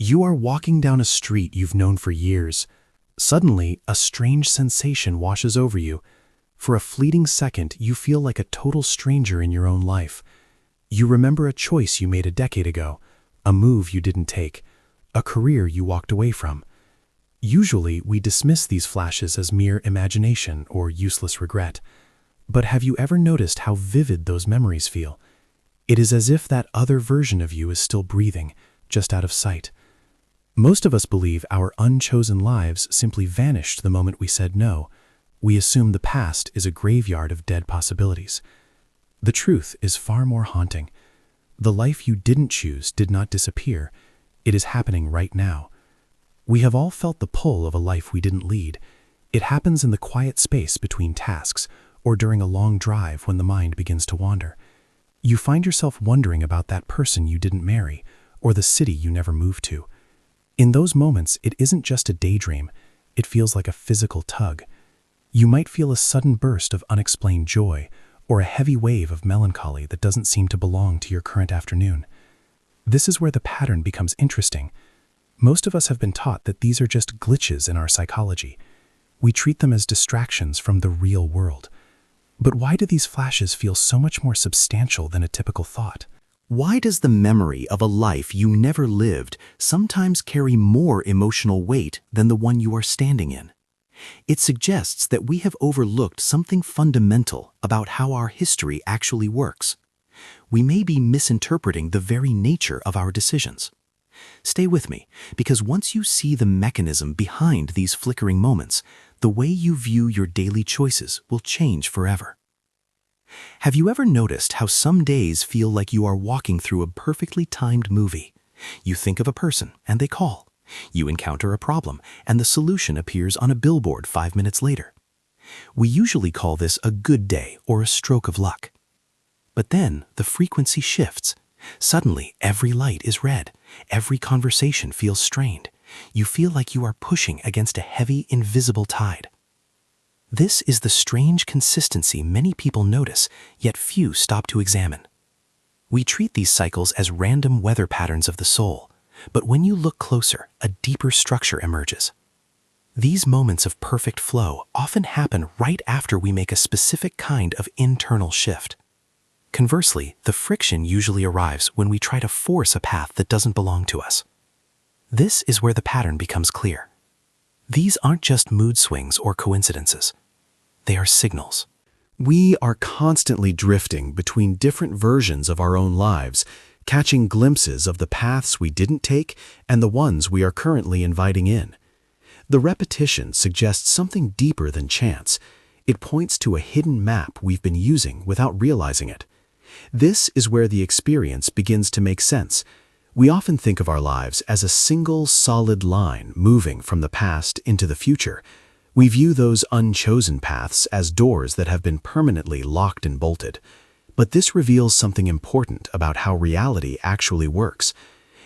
You are walking down a street you've known for years. Suddenly, a strange sensation washes over you. For a fleeting second, you feel like a total stranger in your own life. You remember a choice you made a decade ago, a move you didn't take, a career you walked away from. Usually, we dismiss these flashes as mere imagination or useless regret. But have you ever noticed how vivid those memories feel? It is as if that other version of you is still breathing, just out of sight. Most of us believe our unchosen lives simply vanished the moment we said no. We assume the past is a graveyard of dead possibilities. The truth is far more haunting. The life you didn't choose did not disappear. It is happening right now. We have all felt the pull of a life we didn't lead. It happens in the quiet space between tasks or during a long drive when the mind begins to wander. You find yourself wondering about that person you didn't marry or the city you never moved to. In those moments, it isn't just a daydream. It feels like a physical tug. You might feel a sudden burst of unexplained joy or a heavy wave of melancholy that doesn't seem to belong to your current afternoon. This is where the pattern becomes interesting. Most of us have been taught that these are just glitches in our psychology. We treat them as distractions from the real world. But why do these flashes feel so much more substantial than a typical thought? Why does the memory of a life you never lived sometimes carry more emotional weight than the one you are standing in? It suggests that we have overlooked something fundamental about how our history actually works. We may be misinterpreting the very nature of our decisions. Stay with me, because once you see the mechanism behind these flickering moments, the way you view your daily choices will change forever. Have you ever noticed how some days feel like you are walking through a perfectly timed movie? You think of a person and they call. You encounter a problem and the solution appears on a billboard 5 minutes later. We usually call this a good day or a stroke of luck. But then the frequency shifts. Suddenly, every light is red. Every conversation feels strained. You feel like you are pushing against a heavy, invisible tide. This is the strange consistency many people notice, yet few stop to examine. We treat these cycles as random weather patterns of the soul, but when you look closer, a deeper structure emerges. These moments of perfect flow often happen right after we make a specific kind of internal shift. Conversely, the friction usually arrives when we try to force a path that doesn't belong to us. This is where the pattern becomes clear. These aren't just mood swings or coincidences. They are signals. We are constantly drifting between different versions of our own lives, catching glimpses of the paths we didn't take and the ones we are currently inviting in. The repetition suggests something deeper than chance. It points to a hidden map we've been using without realizing it. This is where the experience begins to make sense. We often think of our lives as a single solid line moving from the past into the future. We view those unchosen paths as doors that have been permanently locked and bolted. But this reveals something important about how reality actually works.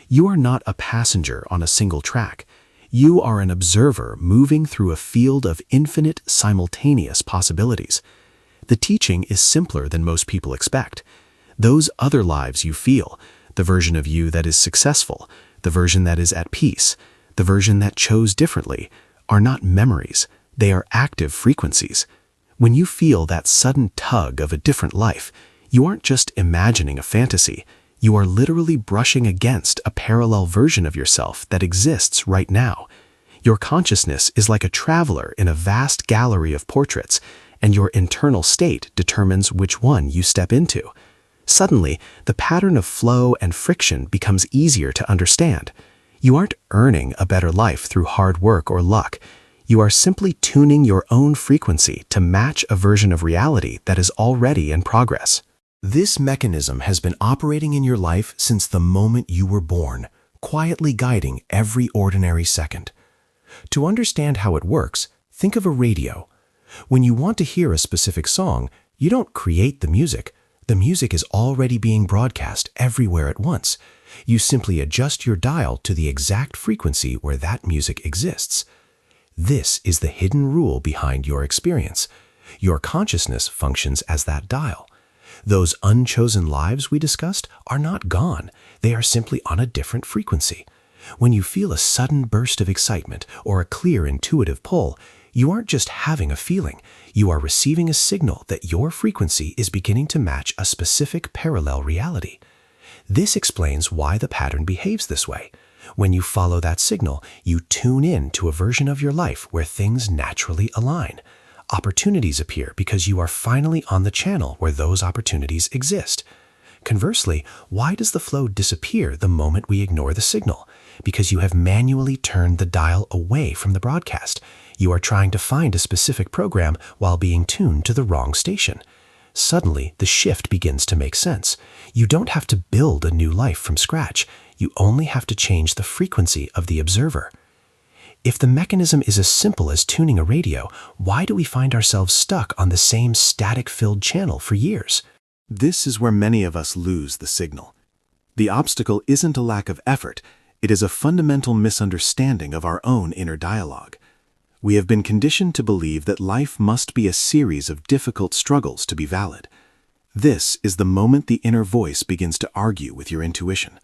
You are not a passenger on a single track. You are an observer moving through a field of infinite, simultaneous possibilities. The teaching is simpler than most people expect. Those other lives you feel, the version of you that is successful, the version that is at peace, the version that chose differently, are not memories. They are active frequencies. When you feel that sudden tug of a different life, you aren't just imagining a fantasy. You are literally brushing against a parallel version of yourself that exists right now. Your consciousness is like a traveler in a vast gallery of portraits, and your internal state determines which one you step into. Suddenly, the pattern of flow and friction becomes easier to understand. You aren't earning a better life through hard work or luck. You are simply tuning your own frequency to match a version of reality that is already in progress. This mechanism has been operating in your life since the moment you were born, quietly guiding every ordinary second. To understand how it works, think of a radio. When you want to hear a specific song, you don't create the music. The music is already being broadcast everywhere at once. You simply adjust your dial to the exact frequency where that music exists. This is the hidden rule behind your experience. Your consciousness functions as that dial. Those unchosen lives we discussed are not gone. They are simply on a different frequency. When you feel a sudden burst of excitement or a clear intuitive pull, you aren't just having a feeling, you are receiving a signal that your frequency is beginning to match a specific parallel reality. This explains why the pattern behaves this way. When you follow that signal, you tune in to a version of your life where things naturally align. Opportunities appear because you are finally on the channel where those opportunities exist. Conversely, why does the flow disappear the moment we ignore the signal? Because you have manually turned the dial away from the broadcast. You are trying to find a specific program while being tuned to the wrong station. Suddenly, the shift begins to make sense. You don't have to build a new life from scratch. You only have to change the frequency of the observer. If the mechanism is as simple as tuning a radio, why do we find ourselves stuck on the same static-filled channel for years? This is where many of us lose the signal. The obstacle isn't a lack of effort, it is a fundamental misunderstanding of our own inner dialogue. We have been conditioned to believe that life must be a series of difficult struggles to be valid. This is the moment the inner voice begins to argue with your intuition.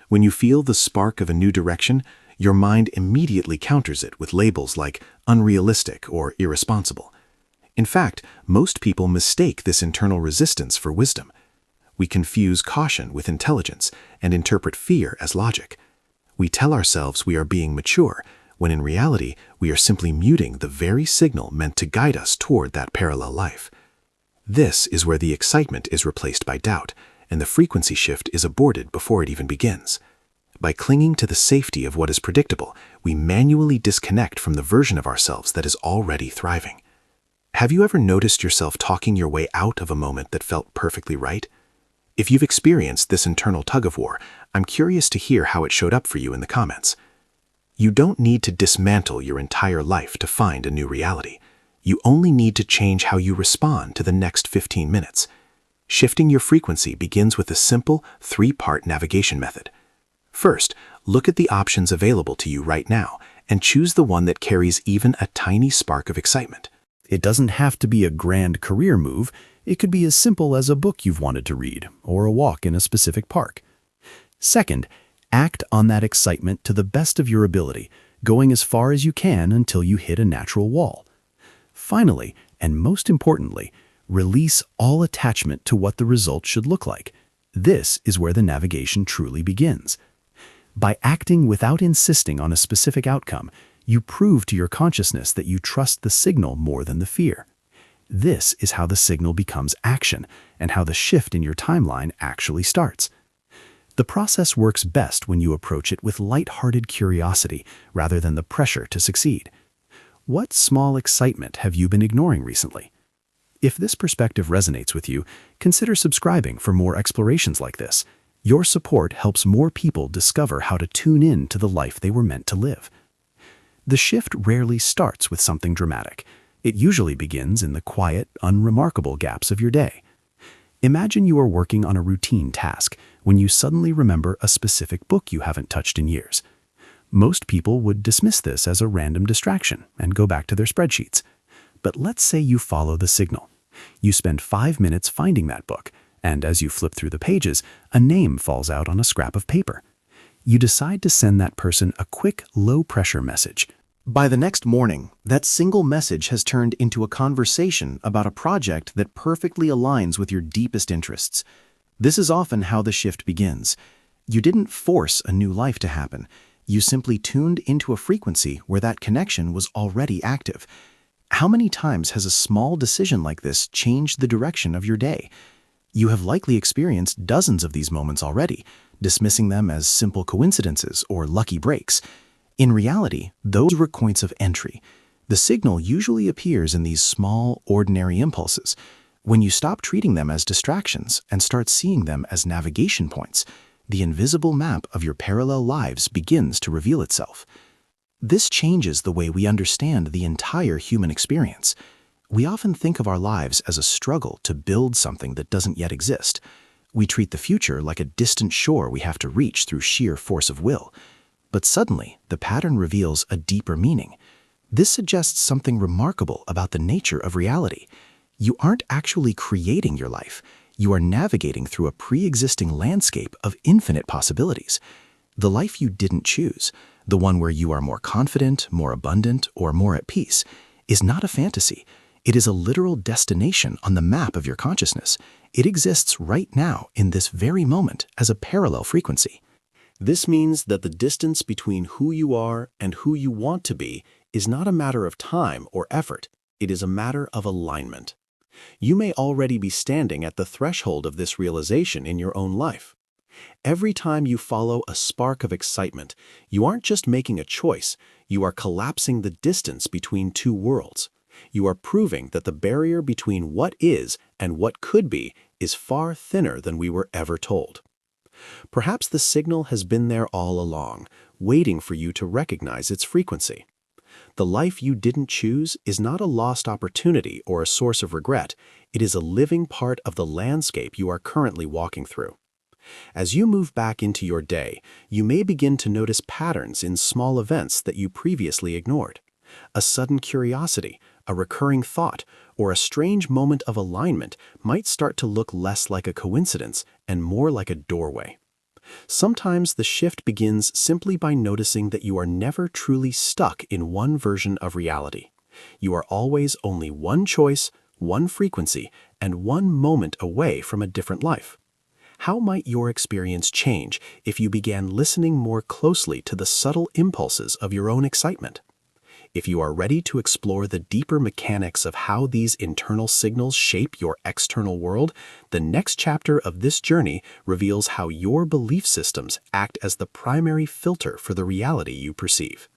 When you feel the spark of a new direction, your mind immediately counters it with labels like unrealistic or irresponsible. In fact, most people mistake this internal resistance for wisdom. We confuse caution with intelligence and interpret fear as logic. We tell ourselves we are being mature, when in reality, we are simply muting the very signal meant to guide us toward that parallel life. This is where the excitement is replaced by doubt, and the frequency shift is aborted before it even begins. By clinging to the safety of what is predictable, we manually disconnect from the version of ourselves that is already thriving. Have you ever noticed yourself talking your way out of a moment that felt perfectly right? If you've experienced this internal tug-of-war, I'm curious to hear how it showed up for you in the comments. You don't need to dismantle your entire life to find a new reality. You only need to change how you respond to the next 15 minutes. Shifting your frequency begins with a simple 3-part navigation method. First, look at the options available to you right now and choose the one that carries even a tiny spark of excitement. It doesn't have to be a grand career move. It could be as simple as a book you've wanted to read or a walk in a specific park. Second, act on that excitement to the best of your ability, going as far as you can until you hit a natural wall. Finally, and most importantly, release all attachment to what the result should look like. This is where the navigation truly begins. By acting without insisting on a specific outcome, you prove to your consciousness that you trust the signal more than the fear. This is how the signal becomes action and how the shift in your timeline actually starts. The process works best when you approach it with light-hearted curiosity rather than the pressure to succeed. What small excitement have you been ignoring recently? If this perspective resonates with you, consider subscribing for more explorations like this. Your support helps more people discover how to tune in to the life they were meant to live. The shift rarely starts with something dramatic. It usually begins in the quiet, unremarkable gaps of your day. Imagine you are working on a routine task when you suddenly remember a specific book you haven't touched in years. Most people would dismiss this as a random distraction and go back to their spreadsheets. But let's say you follow the signal. You spend 5 minutes finding that book, and as you flip through the pages, a name falls out on a scrap of paper. You decide to send that person a quick, low-pressure message. By the next morning, that single message has turned into a conversation about a project that perfectly aligns with your deepest interests. This is often how the shift begins. You didn't force a new life to happen. You simply tuned into a frequency where that connection was already active. How many times has a small decision like this changed the direction of your day? You have likely experienced dozens of these moments already, dismissing them as simple coincidences or lucky breaks. In reality, those were points of entry. The signal usually appears in these small, ordinary impulses. When you stop treating them as distractions and start seeing them as navigation points, the invisible map of your parallel lives begins to reveal itself. This changes the way we understand the entire human experience. We often think of our lives as a struggle to build something that doesn't yet exist. We treat the future like a distant shore we have to reach through sheer force of will. But suddenly, the pattern reveals a deeper meaning. This suggests something remarkable about the nature of reality. You aren't actually creating your life. You are navigating through a pre-existing landscape of infinite possibilities. The life you didn't choose, the one where you are more confident, more abundant, or more at peace, is not a fantasy. It is a literal destination on the map of your consciousness. It exists right now in this very moment as a parallel frequency. This means that the distance between who you are and who you want to be is not a matter of time or effort. It is a matter of alignment. You may already be standing at the threshold of this realization in your own life. Every time you follow a spark of excitement, you aren't just making a choice, you are collapsing the distance between two worlds. You are proving that the barrier between what is and what could be is far thinner than we were ever told. Perhaps the signal has been there all along, waiting for you to recognize its frequency. The life you didn't choose is not a lost opportunity or a source of regret. It is a living part of the landscape you are currently walking through. As you move back into your day, you may begin to notice patterns in small events that you previously ignored. A sudden curiosity, a recurring thought, or a strange moment of alignment might start to look less like a coincidence and more like a doorway. Sometimes the shift begins simply by noticing that you are never truly stuck in one version of reality. You are always only one choice, one frequency, and one moment away from a different life. How might your experience change if you began listening more closely to the subtle impulses of your own excitement? If you are ready to explore the deeper mechanics of how these internal signals shape your external world, the next chapter of this journey reveals how your belief systems act as the primary filter for the reality you perceive.